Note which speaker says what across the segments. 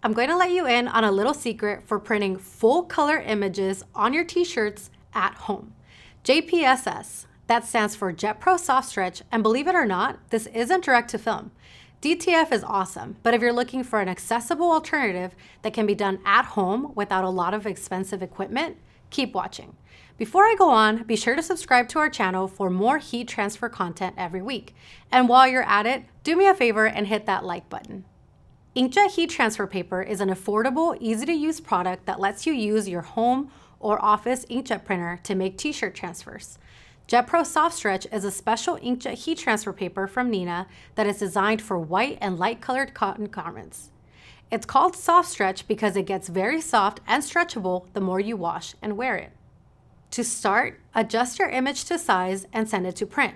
Speaker 1: I'm going to let you in on a little secret for printing full color images on your t-shirts at home. JPSS, that stands for Jetpro Soft Stretch, and believe it or not, this isn't direct to film. DTF is awesome, but if you're looking for an accessible alternative that can be done at home without a lot of expensive equipment, keep watching. Before I go on, be sure to subscribe to our channel for more heat transfer content every week. And while you're at it, do me a favor and hit that like button. Inkjet heat transfer paper is an affordable, easy-to-use product that lets you use your home or office inkjet printer to make t-shirt transfers. Jetpro Soft Stretch is a special inkjet heat transfer paper from Nina that is designed for white and light-colored cotton garments. It's called Soft Stretch because it gets very soft and stretchable the more you wash and wear it. To start, adjust your image to size and send it to print.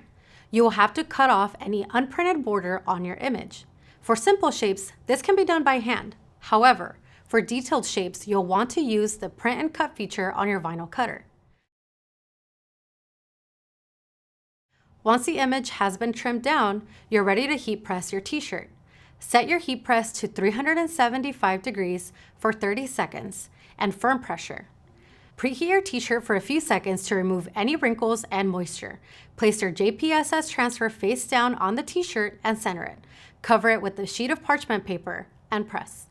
Speaker 1: You will have to cut off any unprinted border on your image. For simple shapes, this can be done by hand. However, for detailed shapes, you'll want to use the print and cut feature on your vinyl cutter. Once the image has been trimmed down, you're ready to heat press your t-shirt. Set your heat press to 375 degrees for 30 seconds and firm pressure. Preheat your t-shirt for a few seconds to remove any wrinkles and moisture. Place your JPSS transfer face down on the t-shirt and center it. Cover it with a sheet of parchment paper and press.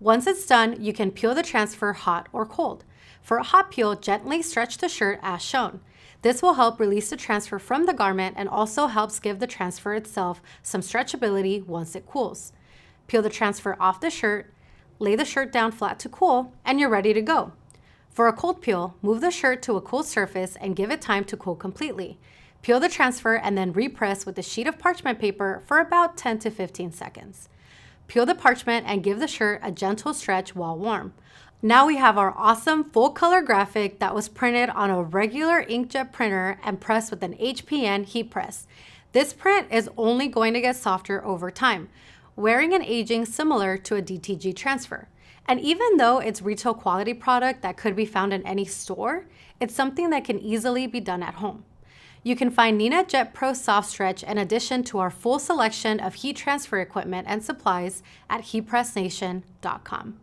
Speaker 1: Once it's done, you can peel the transfer hot or cold. For a hot peel, gently stretch the shirt as shown. This will help release the transfer from the garment and also helps give the transfer itself some stretchability once it cools. Peel the transfer off the shirt, lay the shirt down flat to cool, and you're ready to go. For a cold peel, move the shirt to a cool surface and give it time to cool completely. Peel the transfer and then repress with a sheet of parchment paper for about 10 to 15 seconds. Peel the parchment and give the shirt a gentle stretch while warm. Now we have our awesome full color graphic that was printed on a regular inkjet printer and pressed with an HPN heat press. This print is only going to get softer over time, wearing and aging similar to a DTG transfer. And even though it's retail quality product that could be found in any store, it's something that can easily be done at home. You can find Nina Jetpro Soft Stretch in addition to our full selection of heat transfer equipment and supplies at heatpressnation.com.